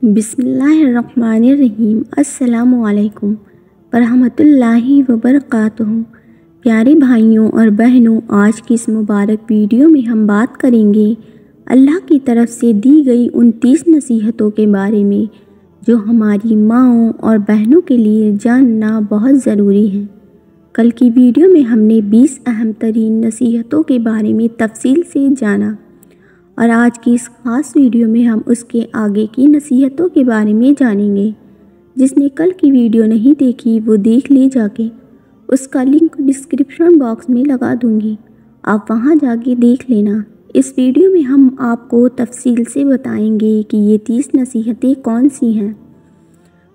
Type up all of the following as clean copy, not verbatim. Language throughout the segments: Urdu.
بسم اللہ الرحمن الرحیم۔ السلام علیکم ورحمۃ اللہ وبرکاتہ۔ پیارے بھائیوں اور بہنوں، آج کی اس مبارک ویڈیو میں ہم بات کریں گے اللہ کی طرف سے دی گئی ان 30 نصیحتوں کے بارے میں جو ہماری ماؤں اور بہنوں کے لیے جاننا بہت ضروری ہے۔ کل کی ویڈیو میں ہم نے 20 اہم ترین نصیحتوں کے بارے میں تفصیل سے جانا، اور آج کی اس خاص ویڈیو میں ہم اس کے آگے کی نصیحتوں کے بارے میں جانیں گے۔ جس نے کل کی ویڈیو نہیں دیکھی وہ دیکھ لے جا کے، اس کا لنک ڈسکرپشن باکس میں لگا دوں گی، آپ وہاں جا کے دیکھ لینا۔ اس ویڈیو میں ہم آپ کو تفصیل سے بتائیں گے کہ یہ 30 نصیحتیں کون سی ہیں،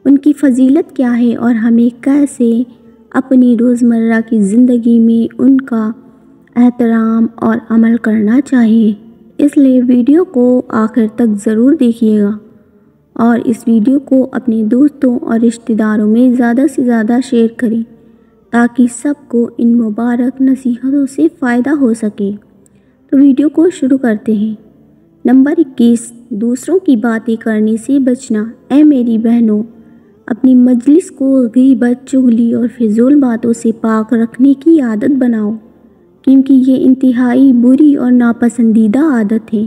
ان کی فضیلت کیا ہے اور ہمیں کیسے اپنی روزمرہ کی زندگی میں ان کا احترام اور عمل کرنا چاہیے۔ اس لیے ویڈیو کو آخر تک ضرور دیکھیے گا، اور اس ویڈیو کو اپنے دوستوں اور رشتہ داروں میں زیادہ سے زیادہ شیئر کریں تاکہ سب کو ان مبارک نصیحتوں سے فائدہ ہو سکے۔ تو ویڈیو کو شروع کرتے ہیں۔ نمبر 21، دوسروں کی باتیں کرنے سے بچنا۔ اے میری بہنوں، اپنی مجلس کو غیبت، چغلی اور فضول باتوں سے پاک رکھنے کی عادت بناؤ، کیونکہ یہ انتہائی بری اور ناپسندیدہ عادت ہے،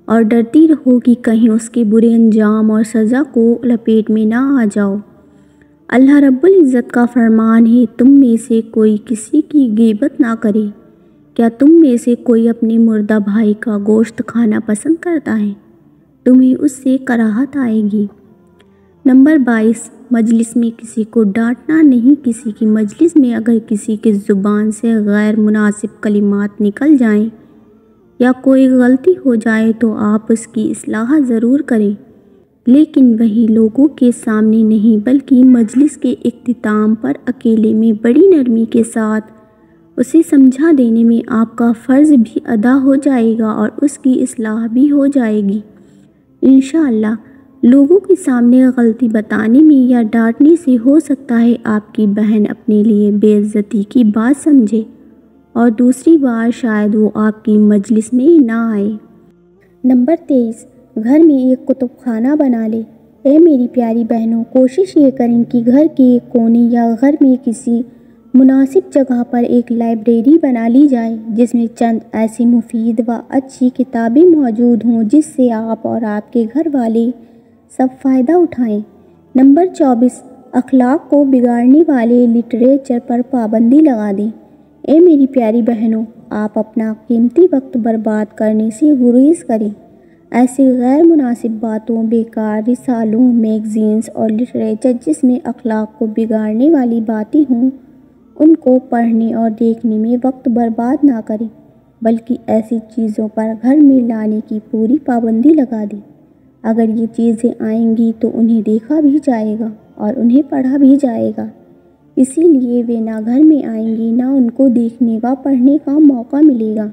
اور ڈرتی رہو کہ کہیں اس کے برے انجام اور سزا کو لپیٹ میں نہ آ جاؤ۔ اللہ رب العزت کا فرمان ہے، تم میں سے کوئی کسی کی غیبت نہ کرے۔ کیا تم میں سے کوئی اپنے مردہ بھائی کا گوشت کھانا پسند کرتا ہے؟ تمہیں اس سے کراہت آئے گی۔ نمبر 22، مجلس میں کسی کو ڈانٹنا نہیں۔ کسی کی مجلس میں اگر کسی کی زبان سے غیر مناسب کلمات نکل جائیں یا کوئی غلطی ہو جائے تو آپ اس کی اصلاح ضرور کریں، لیکن وہی لوگوں کے سامنے نہیں بلکہ مجلس کے اختتام پر اکیلے میں بڑی نرمی کے ساتھ اسے سمجھا دینے میں آپ کا فرض بھی ادا ہو جائے گا اور اس کی اصلاح بھی ہو جائے گی۔ انشاءاللہ لوگوں کے سامنے غلطی بتانے میں یا ڈانٹنے سے ہو سکتا ہے آپ کی بہن اپنے لیے بے عزتی کی بات سمجھے اور دوسری بار شاید وہ آپ کی مجلس میں نہ آئے۔ نمبر 23، گھر میں ایک کتب خانہ بنا لے۔ اے میری پیاری بہنوں، کوشش یہ کریں کہ گھر کے ایک کونے یا گھر میں کسی مناسب جگہ پر ایک لائبریری بنا لی جائے جس میں چند ایسی مفید و اچھی کتابیں موجود ہوں جس سے آپ اور آپ کے گھر والے سب فائدہ اٹھائیں۔ نمبر 24، اخلاق کو بگاڑنے والے لٹریچر پر پابندی لگا دیں۔ اے میری پیاری بہنوں، آپ اپنا قیمتی وقت برباد کرنے سے گریز کریں۔ ایسے غیر مناسب باتوں، بیکار رسالوں، میگزینز اور لٹریچر جس میں اخلاق کو بگاڑنے والی باتیں ہوں، ان کو پڑھنے اور دیکھنے میں وقت برباد نہ کریں، بلکہ ایسی چیزوں پر گھر میں لانے کی پوری پابندی لگا دیں۔ اگر یہ چیزیں آئیں گی تو انہیں دیکھا بھی جائے گا اور انہیں پڑھا بھی جائے گا، اسی لیے وہ نہ گھر میں آئیں گی نہ ان کو دیکھنے و پڑھنے کا موقع ملے گا۔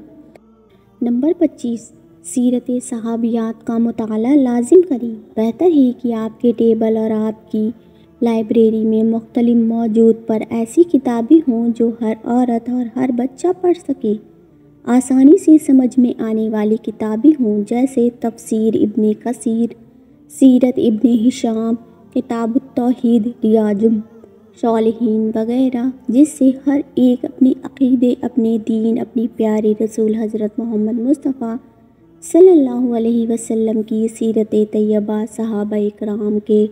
نمبر 25، سیرت صحابیات کا مطالعہ لازم کریں۔ بہتر ہے کہ آپ کے ٹیبل اور آپ کی لائبریری میں مختلف موجود پر ایسی کتابیں ہوں جو ہر عورت اور ہر بچہ پڑھ سکے۔ آسانی سے سمجھ میں آنے والی کتابیں ہوں جیسے تفسیر ابن کثیر، سیرت ابن ہشام، کتاب التوحید، ریاض الصالحین وغیرہ، جس سے ہر ایک اپنے عقیدے، اپنے دین، اپنے پیارے رسول حضرت محمد مصطفیٰ صلی اللہ علیہ وسلم کی سیرت طیبہ، صحابہ اکرام کے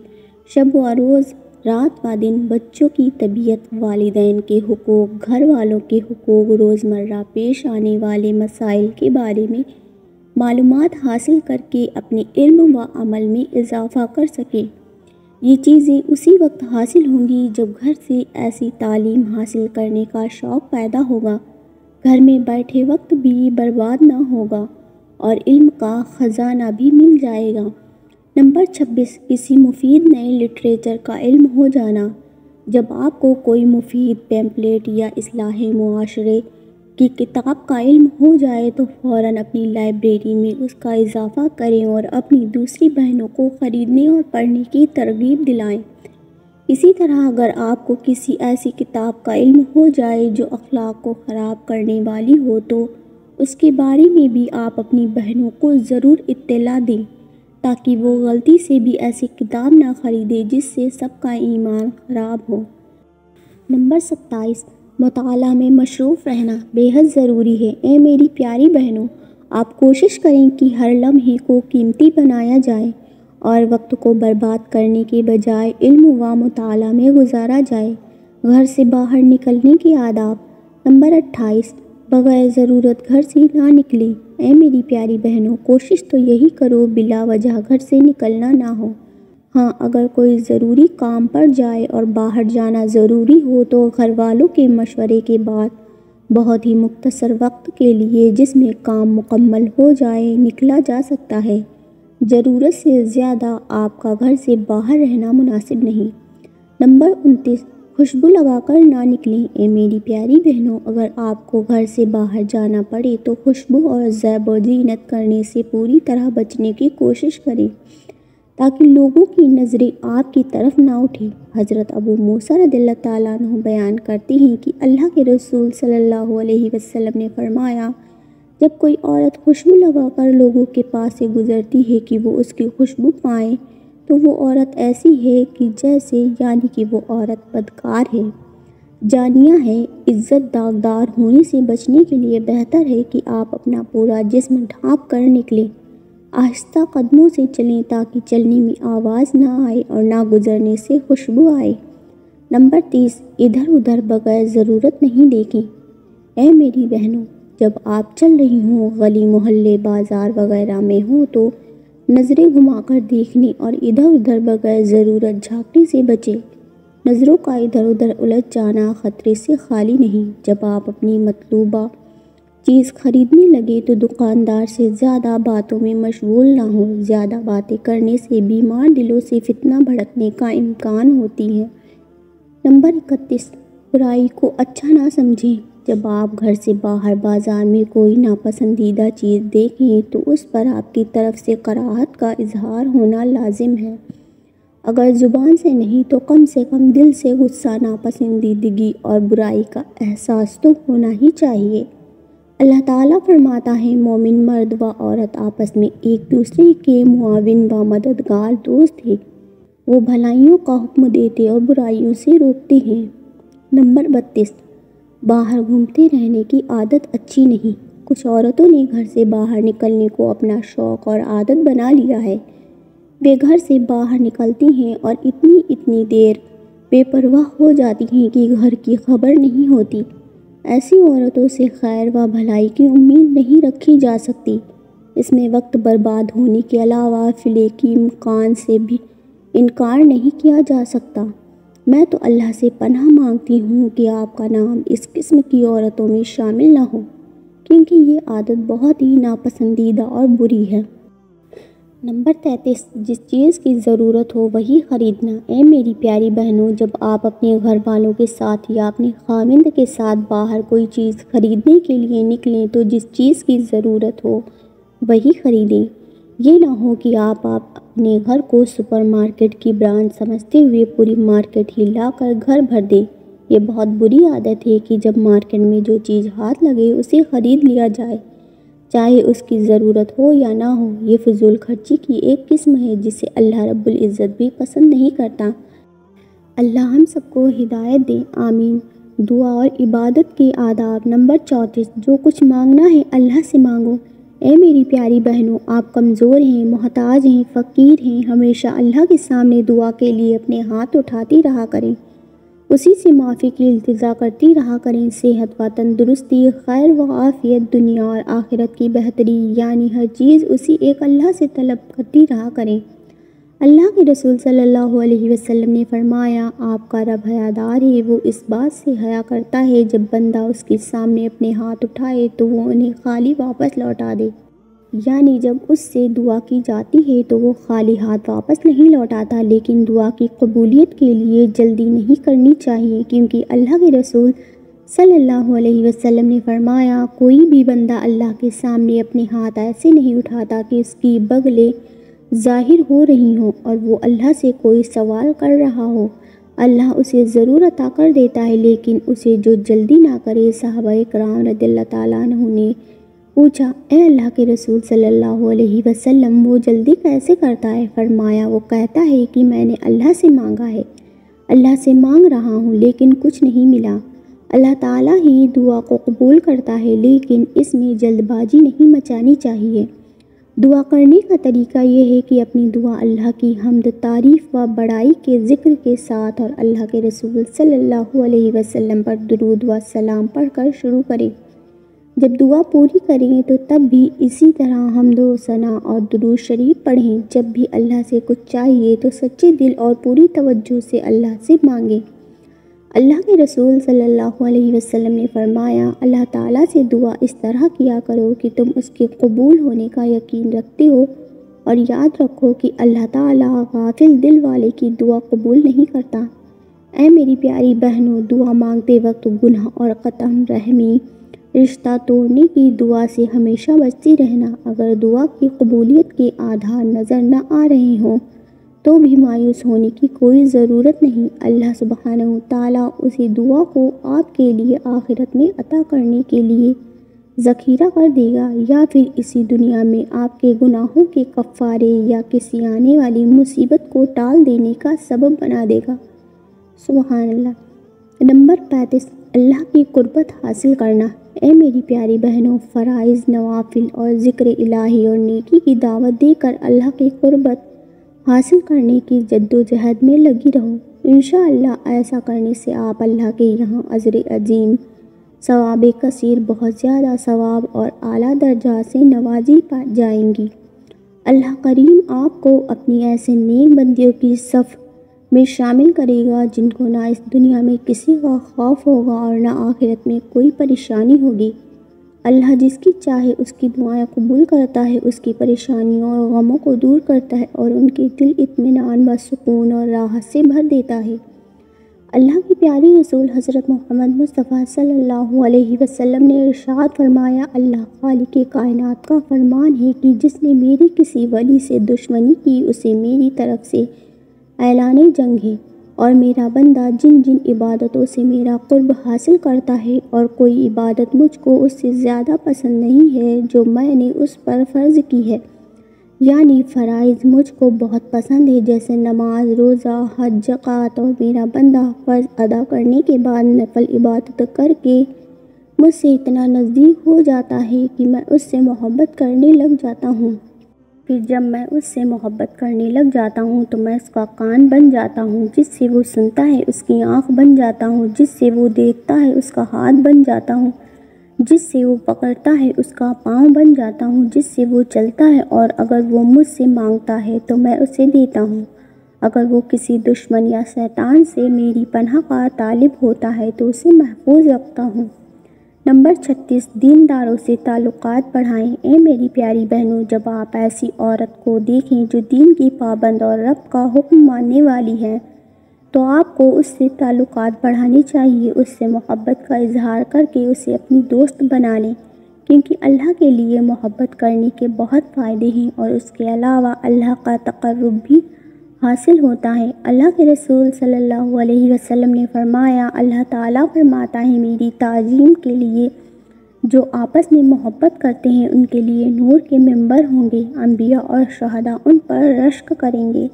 شب و روز، رات و دن، بچوں کی تربیت، والدین کے حقوق، گھر والوں کے حقوق، روزمرہ پیش آنے والے مسائل کے بارے میں معلومات حاصل کر کے اپنے علم و عمل میں اضافہ کر سکیں۔ یہ چیزیں اسی وقت حاصل ہوں گی جب گھر سے ایسی تعلیم حاصل کرنے کا شوق پیدا ہوگا، گھر میں بیٹھے وقت بھی برباد نہ ہوگا اور علم کا خزانہ بھی مل جائے گا۔ نمبر 26، کسی مفید نئے لٹریچر کا علم ہو جانا۔ جب آپ کو کوئی مفید پیمپلیٹ یا اصلاح معاشرے کی کتاب کا علم ہو جائے تو فوراً اپنی لائبریری میں اس کا اضافہ کریں اور اپنی دوسری بہنوں کو خریدنے اور پڑھنے کی ترغیب دلائیں۔ اسی طرح اگر آپ کو کسی ایسی کتاب کا علم ہو جائے جو اخلاق کو خراب کرنے والی ہو تو اس کے بارے میں بھی آپ اپنی بہنوں کو ضرور اطلاع دیں تاکہ وہ غلطی سے بھی ایسی کتاب نہ خریدے جس سے سب کا ایمان خراب ہو۔ نمبر 27، مطالعہ میں مصروف رہنا بے حد ضروری ہے۔ اے میری پیاری بہنوں، آپ کوشش کریں کہ ہر لمحے کو قیمتی بنایا جائے اور وقت کو برباد کرنے کے بجائے علم و مطالعہ میں گزارا جائے۔ گھر سے باہر نکلنے کے آداب۔ نمبر 28، بغیر ضرورت گھر سے نہ نکلیں۔ اے میری پیاری بہنوں، کوشش تو یہی کرو بلا وجہ گھر سے نکلنا نہ ہو۔ ہاں، اگر کوئی ضروری کام پڑ جائے اور باہر جانا ضروری ہو تو گھر والوں کے مشورے کے بعد بہت ہی مختصر وقت کے لیے جس میں کام مکمل ہو جائے نکلا جا سکتا ہے۔ ضرورت سے زیادہ آپ کا گھر سے باہر رہنا مناسب نہیں۔ نمبر 29، خوشبو لگا کر نہ نکلیں۔ اے میری پیاری بہنوں، اگر آپ کو گھر سے باہر جانا پڑے تو خوشبو اور زیب و زینت کرنے سے پوری طرح بچنے کی کوشش کریں تاکہ لوگوں کی نظریں آپ کی طرف نہ اٹھیں۔ حضرت ابو موسیٰ رضی اللہ تعالیٰ عنہ بیان کرتے ہیں کہ اللہ کے رسول صلی اللہ علیہ وسلم نے فرمایا، جب کوئی عورت خوشبو لگا کر لوگوں کے پاس سے گزرتی ہے کہ وہ اس کی خوشبو پائیں تو وہ عورت ایسی ہے کہ جیسے، یعنی کہ وہ عورت بدکار ہے، جانیہ ہے۔ عزت داغدار ہونے سے بچنے کے لیے بہتر ہے کہ آپ اپنا پورا جسم ڈھانپ کر نکلیں۔ آہستہ قدموں سے چلیں تاکہ چلنے میں آواز نہ آئے اور نہ گزرنے سے خوشبو آئے۔ نمبر 30، ادھر ادھر بغیر ضرورت نہیں دیکھیں۔ اے میری بہنوں، جب آپ چل رہی ہوں، گلی محلے بازار وغیرہ میں ہوں تو نظریں گھما کر دیکھنے اور ادھر ادھر بغیر ضرورت جھانکنے سے بچیں۔ نظروں کا ادھر ادھر الجھ جانا خطرے سے خالی نہیں۔ جب آپ اپنی مطلوبہ چیز خریدنے لگے تو دکاندار سے زیادہ باتوں میں مشغول نہ ہوں۔ زیادہ باتیں کرنے سے بیمار دلوں سے فتنہ بھڑکنے کا امکان ہوتی ہے۔ نمبر 31، برائی کو اچھا نہ سمجھیں۔ جب آپ گھر سے باہر بازار میں کوئی ناپسندیدہ چیز دیکھیں تو اس پر آپ کی طرف سے کراہت کا اظہار ہونا لازم ہے۔ اگر زبان سے نہیں تو کم سے کم دل سے غصہ، ناپسندیدگی اور برائی کا احساس تو ہونا ہی چاہیے۔ اللہ تعالیٰ فرماتا ہے، مومن مرد و عورت آپس میں ایک دوسرے کے معاون و مددگار دوست ہیں۔ وہ بھلائیوں کا حکم دیتے اور برائیوں سے روکتے ہیں۔ نمبر 32، باہر گھومتے رہنے کی عادت اچھی نہیں۔ کچھ عورتوں نے گھر سے باہر نکلنے کو اپنا شوق اور عادت بنا لیا ہے۔ وہ گھر سے باہر نکلتی ہیں اور اتنی دیر بے پرواہ ہو جاتی ہیں کہ گھر کی خبر نہیں ہوتی۔ ایسی عورتوں سے خیر و بھلائی کی امید نہیں رکھی جا سکتی۔ اس میں وقت برباد ہونے کے علاوہ فلاح کے امکان سے بھی انکار نہیں کیا جا سکتا۔ میں تو اللہ سے پناہ مانگتی ہوں کہ آپ کا نام اس قسم کی عورتوں میں شامل نہ ہو، کیونکہ یہ عادت بہت ہی ناپسندیدہ اور بری ہے۔ نمبر 33، جس چیز کی ضرورت ہو وہی خریدنا۔ اے میری پیاری بہنوں، جب آپ اپنے گھر والوں کے ساتھ یا اپنے خاوند کے ساتھ باہر کوئی چیز خریدنے کے لیے نکلیں تو جس چیز کی ضرورت ہو وہی خریدیں۔ یہ نہ ہو کہ آپ اپنے گھر کو سپر مارکیٹ کی برانچ سمجھتے ہوئے پوری مارکیٹ ہی لا کر گھر بھر دیں۔ یہ بہت بری عادت ہے کہ جب مارکیٹ میں جو چیز ہاتھ لگے اسے خرید لیا جائے، چاہے اس کی ضرورت ہو یا نہ ہو۔ یہ فضول خرچی کی ایک قسم ہے جسے اللہ رب العزت بھی پسند نہیں کرتا۔ اللہ ہم سب کو ہدایت دے، آمین۔ دعا اور عبادت کے آداب۔ نمبر 34، جو کچھ مانگنا ہے اللہ سے مانگو۔ اے میری پیاری بہنوں، آپ کمزور ہیں، محتاج ہیں، فقیر ہیں۔ ہمیشہ اللہ کے سامنے دعا کے لیے اپنے ہاتھ اٹھاتی رہا کریں، اسی سے معافی کی التجا کرتی رہا کریں۔ صحت و تندرستی، خیر و عافیت، دنیا اور آخرت کی بہتری، یعنی ہر چیز اسی ایک اللہ سے طلب کرتی رہا کریں۔ اللہ کے رسول صلی اللہ علیہ وسلم نے فرمایا، آپ کا رب حیادار ہے، وہ اس بات سے حیا کرتا ہے جب بندہ اس کے سامنے اپنے ہاتھ اٹھائے تو وہ انہیں خالی واپس لوٹا دے، یعنی جب اس سے دعا کی جاتی ہے تو وہ خالی ہاتھ واپس نہیں لوٹاتا۔ لیکن دعا کی قبولیت کے لیے جلدی نہیں کرنی چاہیے، کیونکہ اللہ کے رسول صلی اللہ علیہ وسلم نے فرمایا، کوئی بھی بندہ اللہ کے سامنے اپنے ہاتھ ایسے نہیں اٹھاتا کہ اس کی بغلیں ظاہر ہو رہی ہوں اور وہ اللہ سے کوئی سوال کر رہا ہو۔ اللہ اسے ضرور عطا کر دیتا ہے، لیکن اسے جو جلدی نہ کرے۔ صحابہ کرام رضی اللہ تعالیٰ عنہ نے پوچھا، اے اللہ کے رسول صلی اللہ علیہ وسلم، وہ جلدی کیسے کرتا ہے؟ فرمایا، وہ کہتا ہے کہ میں نے اللہ سے مانگا ہے، اللہ سے مانگ رہا ہوں لیکن کچھ نہیں ملا۔ اللہ تعالیٰ ہی دعا کو قبول کرتا ہے، لیکن اس میں جلد بازی نہیں مچانی چاہیے۔ دعا کرنے کا طریقہ یہ ہے کہ اپنی دعا اللہ کی حمد، تعریف و بڑائی کے ذکر کے ساتھ اور اللہ کے رسول صلی اللہ علیہ وسلم پر درود و سلام پڑھ کر شروع کریں۔ جب دعا پوری کریں تو تب بھی اسی طرح حمد و ثنا اور درود شریف پڑھیں۔ جب بھی اللہ سے کچھ چاہیے تو سچے دل اور پوری توجہ سے اللہ سے مانگیں۔ اللہ کے رسول صلی اللہ علیہ وسلم نے فرمایا، اللہ تعالیٰ سے دعا اس طرح کیا کرو کہ تم اس کے قبول ہونے کا یقین رکھتے ہو، اور یاد رکھو کہ اللہ تعالیٰ غافل دل والے کی دعا قبول نہیں کرتا۔ اے میری پیاری بہنوں، دعا مانگتے وقت گناہ اور قطع رحمی، رشتہ توڑنے کی دعا سے ہمیشہ بچتی رہنا۔ اگر دعا کی قبولیت کے آدھار نظر نہ آ رہے ہوں تو بھی مایوس ہونے کی کوئی ضرورت نہیں۔ اللہ سبحانہ تعالیٰ اسی دعا کو آپ کے لیے آخرت میں عطا کرنے کے لیے ذخیرہ کر دے گا، یا پھر اسی دنیا میں آپ کے گناہوں کے کفارے یا کسی آنے والی مصیبت کو ٹال دینے کا سبب بنا دے گا۔ سبحان اللہ۔ نمبر 35، اللہ کی قربت حاصل کرنا۔ اے میری پیاری بہنوں، فرائض، نوافل اور ذکر الہی اور نیکی کی دعوت دے کر اللہ کی قربت حاصل کرنے کی جد و جہد میں لگی رہو۔ انشاءاللہ ایسا کرنے سے آپ اللہ کے یہاں اجر عظیم، ثواب کثیر، بہت زیادہ ثواب اور اعلیٰ درجات سے نوازی پا جائیں گی۔ اللہ کریم آپ کو اپنی ایسے نیک بندیوں کی صف میں شامل کرے گا جن کو نہ اس دنیا میں کسی کا خوف ہوگا اور نہ آخرت میں کوئی پریشانی ہوگی۔ اللہ جس کی چاہے اس کی دعائیں قبول کرتا ہے، اس کی پریشانیوں اور غموں کو دور کرتا ہے اور ان کے دل اطمینان و سکون اور راحت سے بھر دیتا ہے۔ اللہ کی پیاری رسول حضرت محمد مصطفیٰ صلی اللہ علیہ وسلم نے ارشاد فرمایا، اللہ خالق کائنات کا فرمان ہے کہ جس نے میری کسی ولی سے دشمنی کی اسے میری طرف سے اعلان جنگ ہے، اور میرا بندہ جن جن عبادتوں سے میرا قرب حاصل کرتا ہے اور کوئی عبادت مجھ کو اس سے زیادہ پسند نہیں ہے جو میں نے اس پر فرض کی ہے، یعنی فرائض مجھ کو بہت پسند ہے جیسے نماز، روزہ، حج، زکوٰۃ، اور میرا بندہ فرض ادا کرنے کے بعد نفل عبادت کر کے مجھ سے اتنا نزدیک ہو جاتا ہے کہ میں اس سے محبت کرنے لگ جاتا ہوں۔ پھر جب میں اس سے محبت کرنے لگ جاتا ہوں تو میں اس کا کان بن جاتا ہوں، جس سے وہ سنتا ہے، اس کی آنکھ بن جاتا ہوں، جس سے وہ دیکھتا ہے، اس کا ہاتھ بن جاتا ہوں، جس سے وہ پکڑتا ہے، اس کا پاؤں بن جاتا ہوں، جس سے وہ چلتا ہے، اور اگر وہ مجھ سے مانگتا ہے تو میں اسے دیتا ہوں۔ اگر وہ کسی دشمن یا شیطان سے میری پناہ کا طالب ہوتا ہے تو اسے محفوظ رکھتا ہوں۔ نمبر 36، دینداروں سے تعلقات بڑھائیں۔ اے میری پیاری بہنوں، جب آپ ایسی عورت کو دیکھیں جو دین کی پابند اور رب کا حکم ماننے والی ہے تو آپ کو اس سے تعلقات بڑھانے چاہیے، اس سے محبت کا اظہار کر کے اسے اپنی دوست بنا لیں، کیونکہ اللہ کے لیے محبت کرنے کے بہت فائدے ہیں اور اس کے علاوہ اللہ کا تقرب بھی حاصل ہوتا ہے۔ اللہ کے رسول صلی اللہ علیہ وسلم نے فرمایا، اللہ تعالیٰ فرماتا ہے، میری تعظیم کے لیے جو آپس میں محبت کرتے ہیں ان کے لیے نور کے ممبر ہوں گے، انبیاء اور شہداء ان پر رشک کریں گے۔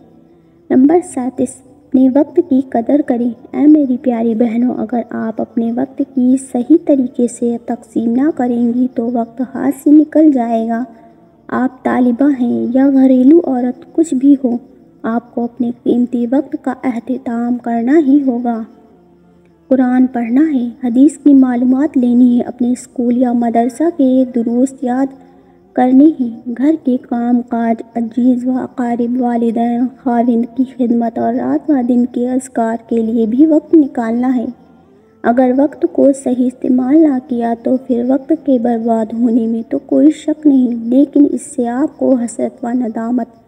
نمبر 37، اپنے وقت کی قدر کریں۔ اے میری پیاری بہنوں، اگر آپ اپنے وقت کی صحیح طریقے سے تقسیم نہ کریں گی تو وقت ہاتھ سے نکل جائے گا۔ آپ طالبہ ہیں یا گھریلو عورت، کچھ بھی ہو، آپ کو اپنے قیمتی وقت کا اہتمام کرنا ہی ہوگا۔ قرآن پڑھنا ہے، حدیث کی معلومات لینی ہے، اپنے اسکول یا مدرسہ کے دروس یاد کرنے ہیں، گھر کے کام کاج، عزیز و اقارب، والدین، خاوند کی خدمت اور رات و دن کے اذکار کے لیے بھی وقت نکالنا ہے۔ اگر وقت کو صحیح استعمال نہ کیا تو پھر وقت کے برباد ہونے میں تو کوئی شک نہیں، لیکن اس سے آپ کو حسرت و ندامت،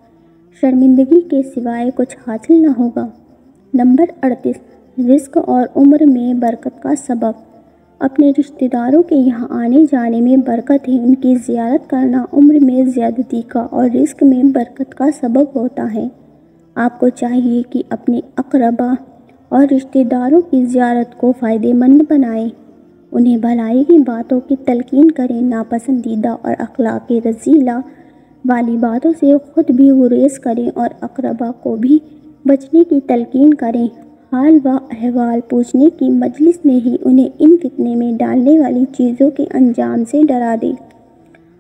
شرمندگی کے سوائے کچھ حاصل نہ ہوگا۔ نمبر 38، رزق اور عمر میں برکت کا سبب۔ اپنے رشتہ داروں کے یہاں آنے جانے میں برکت ہے، ان کی زیارت کرنا عمر میں زیادتی کا اور رزق میں برکت کا سبب ہوتا ہے۔ آپ کو چاہیے کہ اپنے اقربا اور رشتہ داروں کی زیارت کو فائدہ مند بنائیں، انہیں بھلائی کی باتوں کی تلقین کریں، ناپسندیدہ اور اخلاق رذیلہ والی باتوں سے خود بھی گریز کریں اور اقربا کو بھی بچنے کی تلقین کریں۔ حال و احوال پوچھنے کی مجلس میں ہی انہیں ان فتنے میں ڈالنے والی چیزوں کے انجام سے ڈرا دیں۔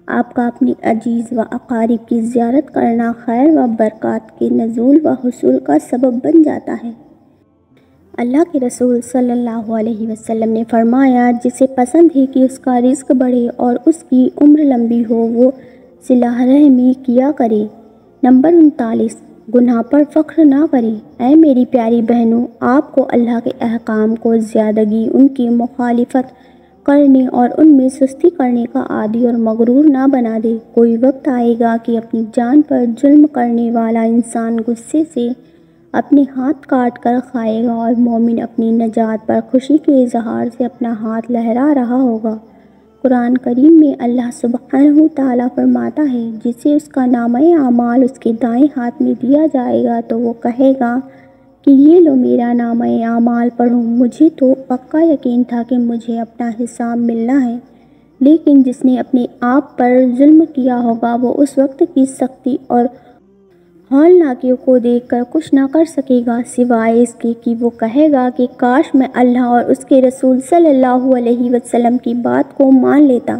آپ کا اپنے عزیز و اقارب کی زیارت کرنا خیر و برکات کے نزول و حصول کا سبب بن جاتا ہے۔ اللہ کے رسول صلی اللہ علیہ وسلم نے فرمایا، جسے پسند ہے کہ اس کا رزق بڑھے اور اس کی عمر لمبی ہو، وہ صلہ رحمی کیا کرے۔ نمبر 39، گناہ پر فخر نہ کریں۔ اے میری پیاری بہنوں، آپ کو اللہ کے احکام کو زیادگی، ان کی مخالفت کرنے اور ان میں سستی کرنے کا عادی اور مغرور نہ بنا دے۔ کوئی وقت آئے گا کہ اپنی جان پر ظلم کرنے والا انسان غصے سے اپنے ہاتھ کاٹ کر کھائے گا اور مومن اپنی نجات پر خوشی کے اظہار سے اپنا ہاتھ لہرا رہا ہوگا۔ قرآن کریم میں اللہ سبحانہ تعالیٰ فرماتا ہے، جسے اس کا نامہ اعمال اس کے دائیں ہاتھ میں دیا جائے گا تو وہ کہے گا کہ یہ لو میرا نامہ اعمال پڑھو، مجھے تو پکا یقین تھا کہ مجھے اپنا حساب ملنا ہے۔ لیکن جس نے اپنے آپ پر ظلم کیا ہوگا وہ اس وقت کی سختی اور ہولناکیوں کو دیکھ کر کچھ نہ کر سکے گا سوائے اس کے کہ وہ کہے گا کہ کاش میں اللہ اور اس کے رسول صلی اللہ علیہ وسلم کی بات کو مان لیتا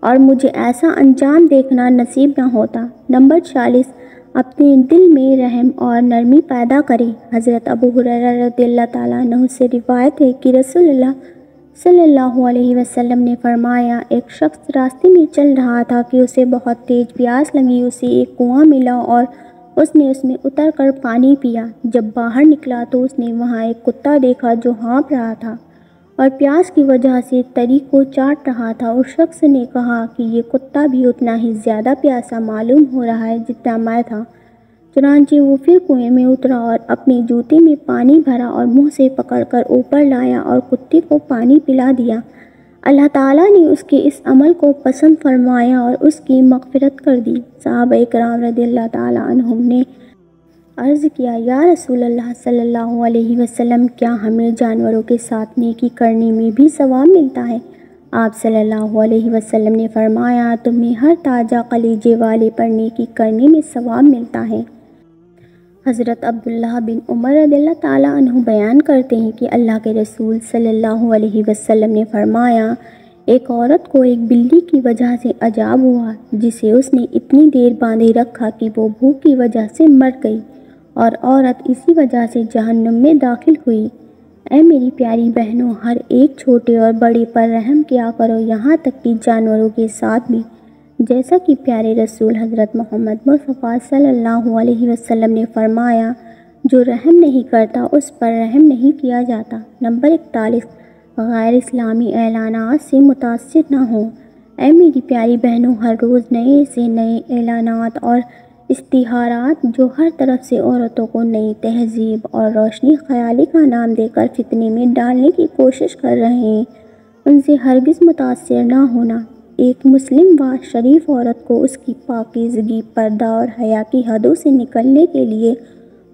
اور مجھے ایسا انجام دیکھنا نصیب نہ ہوتا۔ نمبر 40، اپنے دل میں رحم اور نرمی پیدا کریں۔ حضرت ابو ہریرہ رضی اللہ تعالیٰ عنہ سے روایت ہے کہ رسول اللہ صلی اللہ علیہ وسلم نے فرمایا، ایک شخص راستے میں چل رہا تھا کہ اسے بہت تیز پیاس لگی۔ اسے ایک کنواں ملا اور اس نے اس میں اتر کر پانی پیا۔ جب باہر نکلا تو اس نے وہاں ایک کتا دیکھا جو ہانپ رہا تھا اور پیاس کی وجہ سے تری کو چاٹ رہا تھا۔ اس شخص نے کہا کہ یہ کتا بھی اتنا ہی زیادہ پیاسا معلوم ہو رہا ہے جتنا میں تھا۔ چنانچہ وہ پھر کنویں میں اترا اور اپنے جوتے میں پانی بھرا اور منہ سے پکڑ کر اوپر لایا اور کتے کو پانی پلا دیا۔ اللہ تعالیٰ نے اس کے اس عمل کو پسند فرمایا اور اس کی مغفرت کر دی۔ صحابہ کرام رضی اللہ تعالیٰ عنہم نے عرض کیا، یا رسول اللہ صلی اللہ علیہ وسلم، کیا ہمیں جانوروں کے ساتھ نیکی کرنے میں بھی ثواب ملتا ہے؟ آپ صلی اللہ علیہ وسلم نے فرمایا، تمہیں ہر تازہ کلیجے والے پر نیکی کرنے میں ثواب ملتا ہے۔ حضرت عبداللہ بن عمر رضی اللہ تعالیٰ عنہ بیان کرتے ہیں کہ اللہ کے رسول صلی اللہ علیہ وسلم نے فرمایا، ایک عورت کو ایک بلی کی وجہ سے عذاب ہوا جسے اس نے اتنی دیر باندھے رکھا کہ وہ بھوک کی وجہ سے مر گئی اور عورت اسی وجہ سے جہنم میں داخل ہوئی۔ اے میری پیاری بہنوں، ہر ایک چھوٹے اور بڑے پر رحم کیا کرو، یہاں تک کہ جانوروں کے ساتھ بھی، جیسا کہ پیارے رسول حضرت محمد مصطفیٰ صلی اللہ علیہ وسلم نے فرمایا، جو رحم نہیں کرتا اس پر رحم نہیں کیا جاتا۔ نمبر 41، غیر اسلامی اعلانات سے متاثر نہ ہوں۔ اے میری پیاری بہنوں، ہر روز نئے سے نئے اعلانات اور اشتہارات جو ہر طرف سے عورتوں کو نئی تہذیب اور روشنی خیالی کا نام دے کر فتنے میں ڈالنے کی کوشش کر رہے ہیں، ان سے ہرگز متاثر نہ ہونا۔ ایک مسلم و شریف عورت کو اس کی پاکیزگی، پردہ اور حیا کی حدوں سے نکلنے کے لیے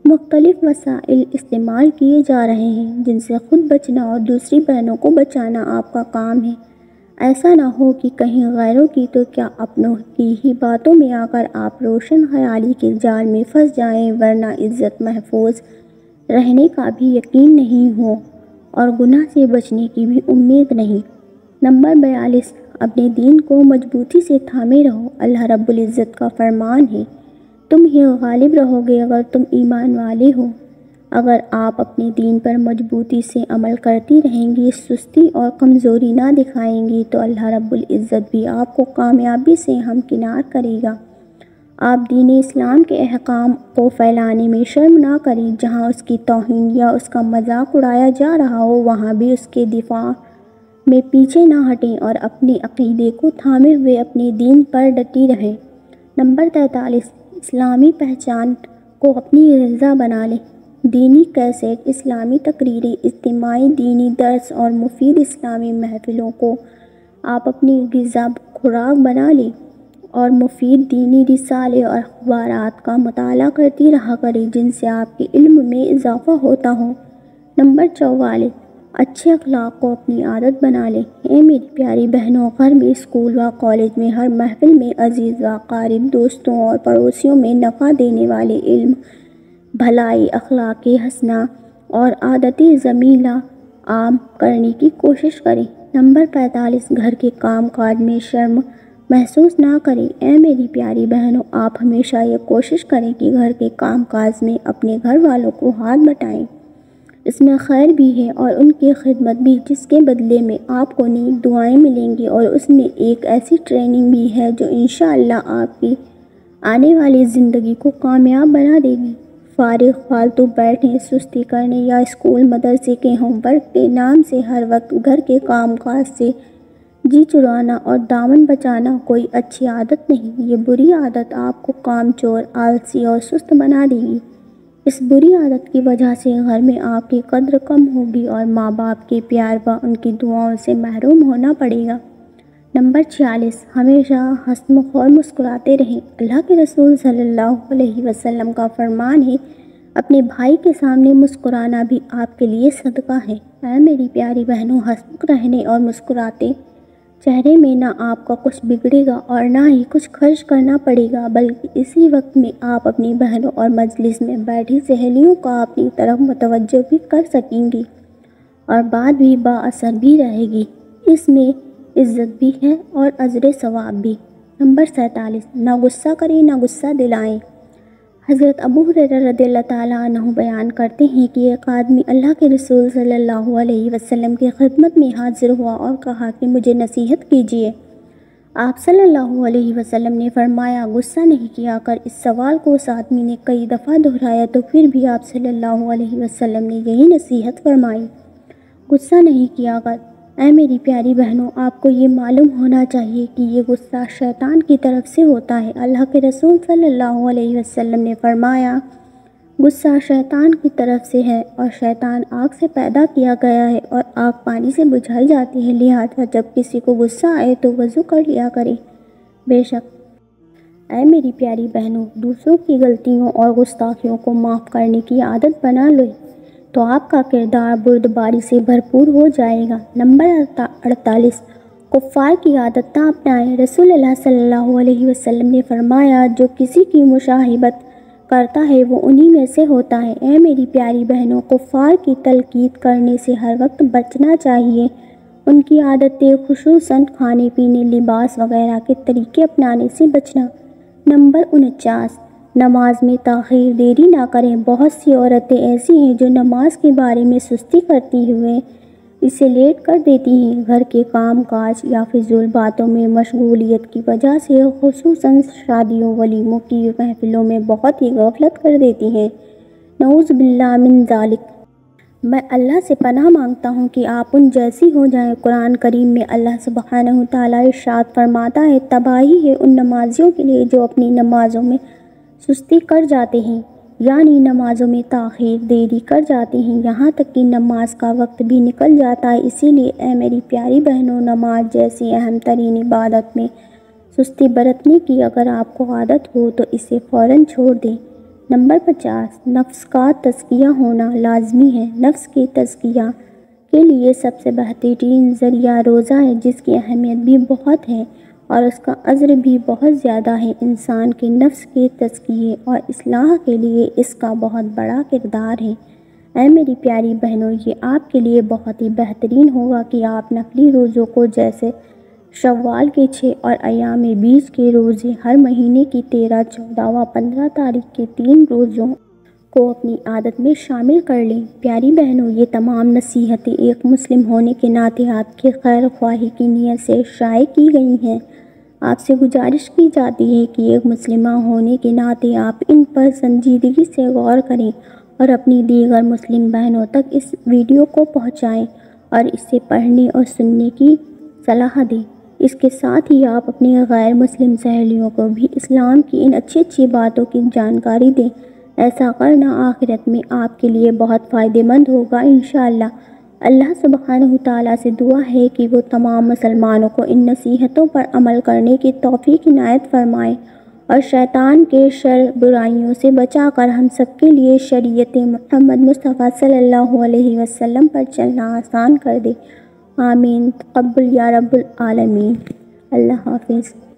مختلف وسائل استعمال کیے جا رہے ہیں، جن سے خود بچنا اور دوسری بہنوں کو بچانا آپ کا کام ہے۔ ایسا نہ ہو کہ کہیں غیروں کی تو کیا اپنوں کی ہی باتوں میں آ کر آپ روشن خیالی کے جال میں پھنس جائیں، ورنہ عزت محفوظ رہنے کا بھی یقین نہیں ہو اور گناہ سے بچنے کی بھی امید نہیں۔ نمبر 42، اپنے دین کو مضبوطی سے تھامے رہو۔ اللہ رب العزت کا فرمان ہے، تم ہی غالب رہو گے اگر تم ایمان والے ہو۔ اگر آپ اپنے دین پر مضبوطی سے عمل کرتی رہیں گی، سستی اور کمزوری نہ دکھائیں گی، تو اللہ رب العزت بھی آپ کو کامیابی سے ہمکنار کرے گا۔ آپ دین اسلام کے احکام کو پھیلانے میں شرم نہ کریں۔ جہاں اس کی توہین یا اس کا مذاق اڑایا جا رہا ہو، وہاں بھی اس کے دفاع میں پیچھے نہ ہٹیں اور اپنے عقیدے کو تھامے ہوئے اپنے دین پر ڈٹی رہیں۔ نمبر 43، اسلامی پہچان کو اپنی غذا بنا لیں۔ دینی کیسٹ، اسلامی تقریریں، اجتماعی دینی درس اور مفید اسلامی محفلوں کو آپ اپنی غذا خوراک بنا لیں اور مفید دینی رسالے اور اخبارات کا مطالعہ کرتی رہا کریں، جن سے آپ کے علم میں اضافہ ہوتا ہو۔ نمبر 44، اچھے اخلاق کو اپنی عادت بنا لیں۔ اے میری پیاری بہنوں، گھر میں، اسکول و کالج میں، ہر محفل میں عزیز و اقارب، دوستوں اور پڑوسیوں میں نفع دینے والے علم، بھلائی، اخلاق حسنہ اور عادت جمیلہ عام کرنے کی کوشش کریں۔ نمبر 45، گھر کے کام کاج میں شرم محسوس نہ کریں۔ اے میری پیاری بہنوں، آپ ہمیشہ یہ کوشش کریں کہ گھر کے کام کاج میں اپنے گھر والوں کو ہاتھ بٹائیں۔ اس میں خیر بھی ہے اور ان کی خدمت بھی، جس کے بدلے میں آپ کو نیک دعائیں ملیں گی، اور اس میں ایک ایسی ٹریننگ بھی ہے جو انشاءاللہ آپ کی آنے والی زندگی کو کامیاب بنا دے گی۔ فارغ فالتو بیٹھنے، سستی کرنے یا اسکول مدرسے کے ہوم ورک کے نام سے ہر وقت گھر کے کام کاج سے جی چرانا اور دامن بچانا کوئی اچھی عادت نہیں۔ یہ بری عادت آپ کو کام چور، آلسی اور سست بنا دے گی۔ اس بری عادت کی وجہ سے گھر میں آپ کی قدر کم ہوگی اور ماں باپ کے پیار و ان کی دعاؤں سے محروم ہونا پڑے گا۔ نمبر 46، ہمیشہ ہنسمکھ اور مسکراتے رہیں۔ اللہ کے رسول صلی اللہ علیہ وسلم کا فرمان ہے، اپنے بھائی کے سامنے مسکرانا بھی آپ کے لیے صدقہ ہے۔ اے میری پیاری بہنوں، ہنسمکھ رہنے اور مسکراتے چہرے میں نہ آپ کا کچھ بگڑے گا اور نہ ہی کچھ خرچ کرنا پڑے گا، بلکہ اسی وقت میں آپ اپنی بہنوں اور مجلس میں بیٹھی سہیلیوں کا اپنی طرف متوجہ بھی کر سکیں گی اور بات بھی بااثر بھی رہے گی۔ اس میں عزت بھی ہے اور اجر ثواب بھی۔ نمبر 47، نہ غصہ کریں نہ غصہ دلائیں۔ حضرت ابو ہریرہ رضی اللہ تعالیٰ عنہ بیان کرتے ہیں کہ ایک آدمی اللہ کے رسول صلی اللہ علیہ وسلم کی خدمت میں حاضر ہوا اور کہا کہ مجھے نصیحت کیجیے۔ آپ صلی اللہ علیہ وسلم نے فرمایا، غصہ نہیں کیا کر۔ اس سوال کو اس آدمی نے کئی دفعہ دہرایا تو پھر بھی آپ صلی اللہ علیہ وسلم نے یہی نصیحت فرمائی، غصہ نہیں کیا کر۔ اے میری پیاری بہنوں، آپ کو یہ معلوم ہونا چاہیے کہ یہ غصہ شیطان کی طرف سے ہوتا ہے۔ اللہ کے رسول صلی اللہ علیہ وسلم نے فرمایا، غصہ شیطان کی طرف سے ہے اور شیطان آگ سے پیدا کیا گیا ہے اور آگ پانی سے بجھائی جاتی ہے، لہٰذا جب کسی کو غصہ آئے تو وضو کر لیا کرے۔ بے شک اے میری پیاری بہنوں، دوسروں کی غلطیوں اور گستاخیوں کو معاف کرنے کی عادت بنا لو تو آپ کا کردار بردباری سے بھرپور ہو جائے گا۔ نمبر 48، کفار کی عادت نہ اپنائیں۔ رسول اللہ صلی اللہ علیہ وسلم نے فرمایا، جو کسی کی مشاہبت کرتا ہے وہ انہی میں سے ہوتا ہے۔ اے میری پیاری بہنوں، کفار کی تلقین کرنے سے ہر وقت بچنا چاہیے۔ ان کی عادتیں، خصوصاً کھانے پینے، لباس وغیرہ کے طریقے اپنانے سے بچنا۔ نمبر 49، نماز میں تاخیر، دیری نہ کریں۔ بہت سی عورتیں ایسی ہیں جو نماز کے بارے میں سستی کرتی ہوئے اسے لیٹ کر دیتی ہیں۔ گھر کے کام کاج یا فضول باتوں میں مشغولیت کی وجہ سے، خصوصاً شادیوں، ولیموں کی محفلوں میں بہت ہی غفلت کر دیتی ہیں۔ نعوذ باللہ من ذالک۔ میں اللہ سے پناہ مانگتا ہوں کہ آپ ان جیسی ہو جائیں۔ قرآن کریم میں اللہ سبحانہ وتعالیٰ ارشاد فرماتا ہے، تباہی ہے ان نمازیوں کے لیے جو اپنی نمازوں میں سستی کر جاتے ہیں، یعنی نمازوں میں تاخیر، دیری کر جاتے ہیں، یہاں تک کہ نماز کا وقت بھی نکل جاتا ہے۔ اسی لیے اے میری پیاری بہنوں، نماز جیسی اہم ترین عبادت میں سستی برتنے کی اگر آپ کو عادت ہو تو اسے فوراً چھوڑ دیں۔ نمبر 50، نفس کا تزکیہ ہونا لازمی ہے۔ نفس کے تزکیہ کے لیے سب سے بہترین ذریعہ روزہ ہے، جس کی اہمیت بھی بہت ہے اور اس کا اجر بھی بہت زیادہ ہے۔ انسان کے نفس کے تزکیے اور اصلاح کے لیے اس کا بہت بڑا کردار ہے۔ اے میری پیاری بہنوں، یہ آپ کے لیے بہت ہی بہترین ہوگا کہ آپ نفلی روزوں کو، جیسے شوال کے 6 اور ایام بیچ کے روزے، ہر مہینے کی 13، 14 و 15 تاریخ کے 3 روزوں کو اپنی عادت میں شامل کر لیں۔ پیاری بہنوں، یہ تمام نصیحتیں ایک مسلم ہونے کے ناطے آپ کی خیر خواہی کی نیت سے شائع کی گئی ہیں۔ آپ سے گزارش کی جاتی ہے کہ ایک مسلمہ ہونے کے ناطے آپ ان پر سنجیدگی سے غور کریں اور اپنی دیگر مسلم بہنوں تک اس ویڈیو کو پہنچائیں اور اسے پڑھنے اور سننے کی صلاح دیں۔ اس کے ساتھ ہی آپ اپنی غیر مسلم سہیلیوں کو بھی اسلام کی ان اچھی باتوں کی جانکاری دیں۔ ایسا کرنا آخرت میں آپ کے لیے بہت فائدہ مند ہوگا انشاءاللہ۔ اللہ سبحانہ وتعالیٰ سے دعا ہے کہ وہ تمام مسلمانوں کو ان نصیحتوں پر عمل کرنے کی توفیق عنایت فرمائے اور شیطان کے شر برائیوں سے بچا کر ہم سب کے لیے شریعت محمد مصطفیٰ صلی اللہ علیہ وسلم پر چلنا آسان کر دے۔ آمین۔ تقبل یا رب العالمین۔ اللہ حافظ۔